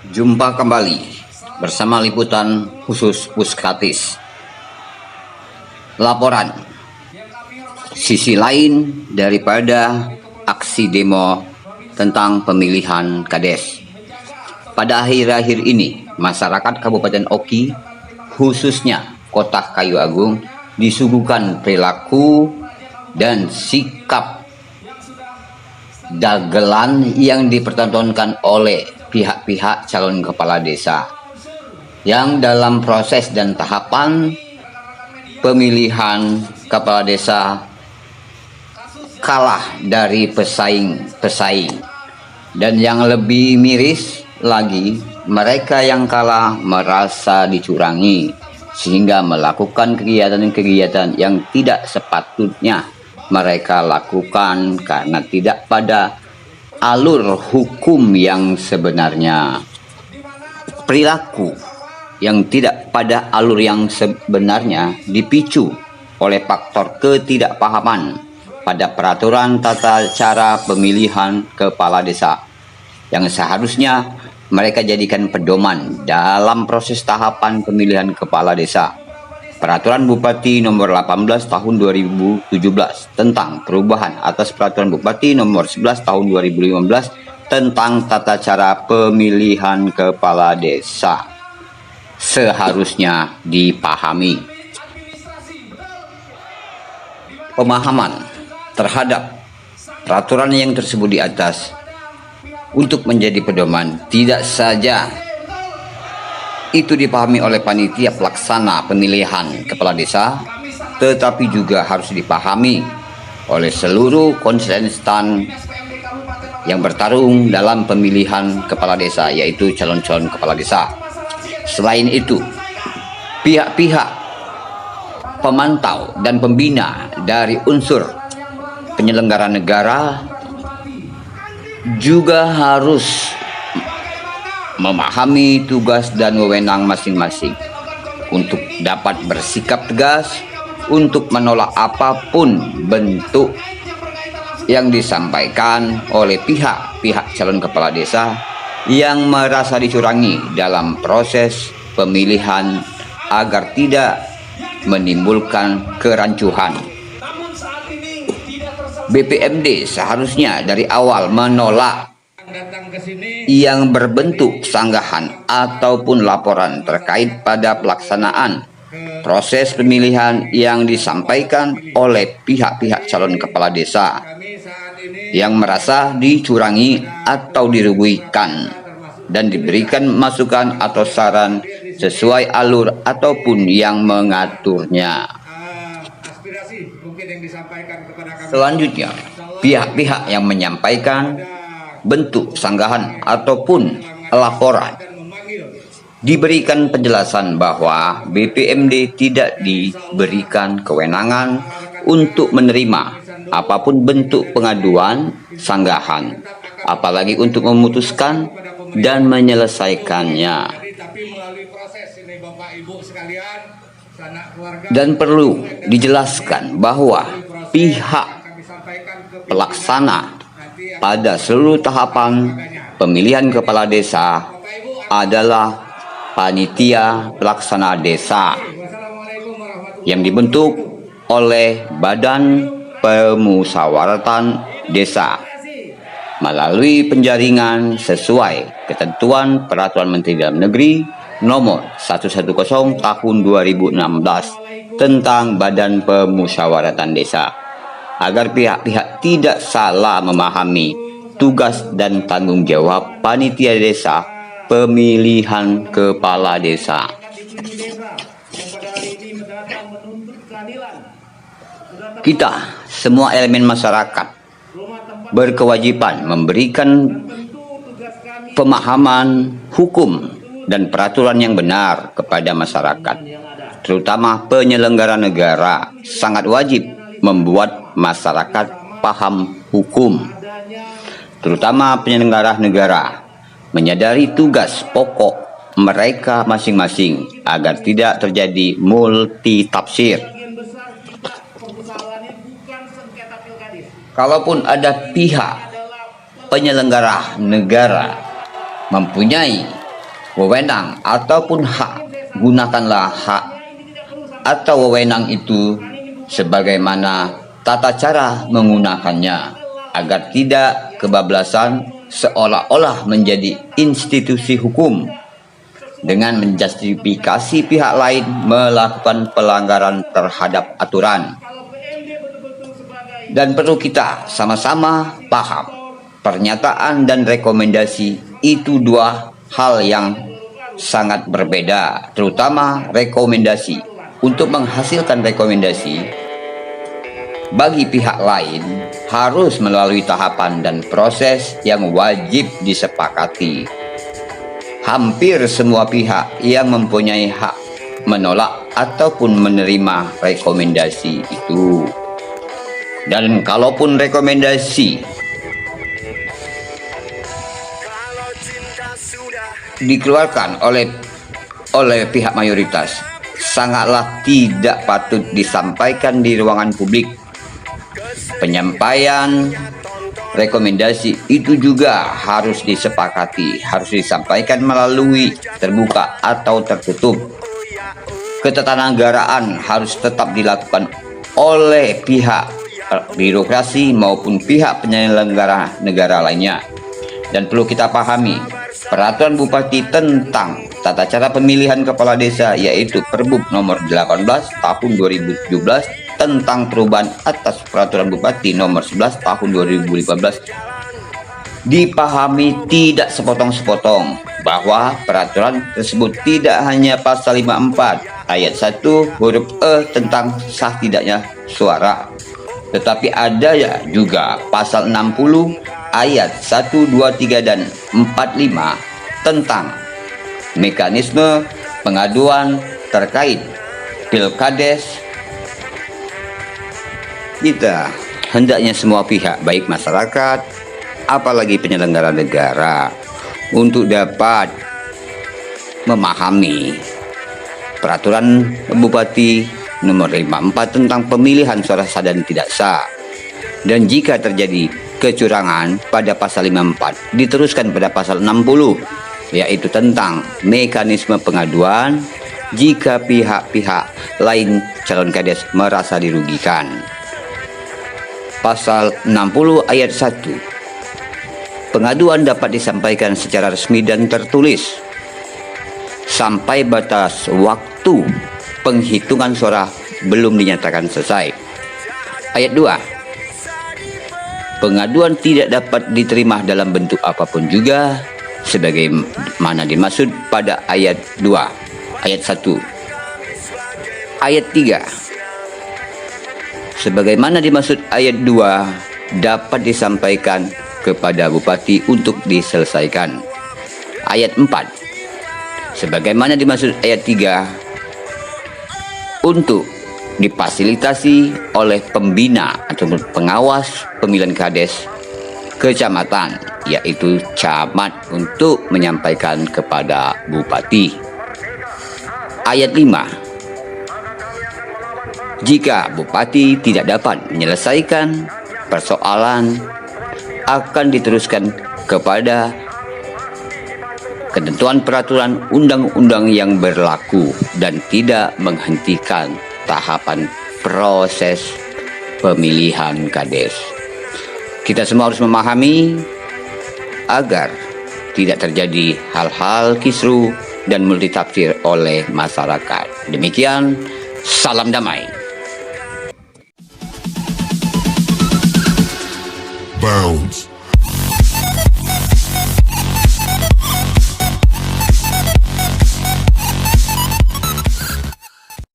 Jumpa kembali bersama liputan khusus Puskatis. Laporan sisi lain daripada aksi demo tentang pemilihan Kades. Pada akhir-akhir ini, masyarakat Kabupaten Oki, khususnya Kota Kayu Agung, disuguhkan perilaku dan sikap dagelan yang dipertontonkan oleh pihak-pihak calon kepala desa yang dalam proses dan tahapan pemilihan kepala desa kalah dari pesaing. Dan yang lebih miris lagi, mereka yang kalah merasa dicurangi sehingga melakukan kegiatan-kegiatan yang tidak sepatutnya mereka lakukan karena tidak pada alur hukum yang sebenarnya. Perilaku yang tidak pada alur yang sebenarnya dipicu oleh faktor ketidakpahaman pada peraturan tata cara pemilihan kepala desa yang seharusnya mereka jadikan pedoman dalam proses tahapan pemilihan kepala desa. Peraturan Bupati nomor 18 tahun 2017 tentang perubahan atas Peraturan Bupati nomor 11 tahun 2015 tentang tata cara pemilihan kepala desa seharusnya dipahami. Pemahaman terhadap peraturan yang tersebut di atas untuk menjadi pedoman tidak saja itu dipahami oleh panitia pelaksana pemilihan kepala desa, tetapi juga harus dipahami oleh seluruh kontestan yang bertarung dalam pemilihan kepala desa, yaitu calon-calon kepala desa. Selain itu, pihak-pihak pemantau dan pembina dari unsur penyelenggara negara juga harus memahami tugas dan wewenang masing-masing untuk dapat bersikap tegas untuk menolak apapun bentuk yang disampaikan oleh pihak-pihak calon kepala desa yang merasa dicurangi dalam proses pemilihan agar tidak menimbulkan kerancuhan. BPMD seharusnya dari awal menolak yang berbentuk sanggahan ataupun laporan terkait pada pelaksanaan proses pemilihan yang disampaikan oleh pihak-pihak calon kepala desa yang merasa dicurangi atau dirugikan dan diberikan masukan atau saran sesuai alur ataupun yang mengaturnya. Selanjutnya, pihak-pihak yang menyampaikan bentuk sanggahan ataupun laporan diberikan penjelasan bahwa BPMD tidak diberikan kewenangan untuk menerima apapun bentuk pengaduan sanggahan, apalagi untuk memutuskan dan menyelesaikannya. Dan perlu dijelaskan bahwa pihak pelaksana pada seluruh tahapan pemilihan kepala desa adalah panitia pelaksana desa yang dibentuk oleh Badan Pemusyawaratan Desa melalui penjaringan sesuai ketentuan Peraturan Menteri Dalam Negeri nomor 110 tahun 2016 tentang Badan Pemusyawaratan Desa, agar pihak-pihak tidak salah memahami tugas dan tanggung jawab panitia desa pemilihan kepala desa. Kita, semua elemen masyarakat, berkewajiban memberikan pemahaman hukum dan peraturan yang benar kepada masyarakat, terutama penyelenggara negara sangat wajib membuat masyarakat paham hukum, terutama penyelenggara negara menyadari tugas pokok mereka masing-masing agar tidak terjadi multitafsir. Kalaupun ada pihak penyelenggara negara mempunyai wewenang ataupun hak. Gunakanlah hak atau wewenang itu sebagaimana tata cara menggunakannya, agar tidak kebablasan seolah-olah menjadi institusi hukum dengan menjustifikasi pihak lain melakukan pelanggaran terhadap aturan. Dan perlu kita sama-sama paham, pernyataan dan rekomendasi itu dua hal yang sangat berbeda, terutama rekomendasi. Untuk menghasilkan rekomendasi bagi pihak lain harus melalui tahapan dan proses yang wajib disepakati. Hampir semua pihak yang mempunyai hak menolak ataupun menerima rekomendasi itu. Dan kalaupun rekomendasi dikeluarkan oleh pihak mayoritas, sangatlah tidak patut disampaikan di ruangan publik. Penyampaian rekomendasi itu juga harus disepakati, harus disampaikan melalui terbuka atau tertutup. Ketatanegaraan harus tetap dilakukan oleh pihak birokrasi maupun pihak penyelenggara negara lainnya. Dan perlu kita pahami, peraturan bupati tentang tata cara pemilihan kepala desa, yaitu Perbub nomor 18 tahun 2017 tentang perubahan atas peraturan bupati nomor 11 tahun 2015, dipahami tidak sepotong-sepotong bahwa peraturan tersebut tidak hanya pasal 54 ayat 1 huruf E tentang sah tidaknya suara, tetapi ada juga pasal 60 ayat 1, 2, 3, dan 45 tentang mekanisme pengaduan terkait pilkades. Kita hendaknya semua pihak, baik masyarakat apalagi penyelenggara negara, untuk dapat memahami peraturan bupati nomor 54 tentang pemilihan suara sah dan tidak sah. Dan jika terjadi kecurangan pada pasal 54, diteruskan pada pasal 60, yaitu tentang mekanisme pengaduan jika pihak-pihak lain calon kades merasa dirugikan. Pasal 60 ayat 1, pengaduan dapat disampaikan secara resmi dan tertulis sampai batas waktu penghitungan suara belum dinyatakan selesai. Ayat 2, pengaduan tidak dapat diterima dalam bentuk apapun juga sebagaimana dimaksud pada ayat 2, ayat 1. Ayat 3, sebagaimana dimaksud ayat 2 dapat disampaikan kepada bupati untuk diselesaikan. Ayat 4, sebagaimana dimaksud ayat 3 untuk difasilitasi oleh pembina atau pengawas pemilihan kades kecamatan, yaitu camat, untuk menyampaikan kepada bupati. Ayat 5, jika bupati tidak dapat menyelesaikan persoalan, akan diteruskan kepada ketentuan peraturan undang-undang yang berlaku dan tidak menghentikan tahapan proses pemilihan kades. Kita semua harus memahami agar tidak terjadi hal-hal kisru dan multitafsir oleh masyarakat. Demikian, salam damai. Bounce.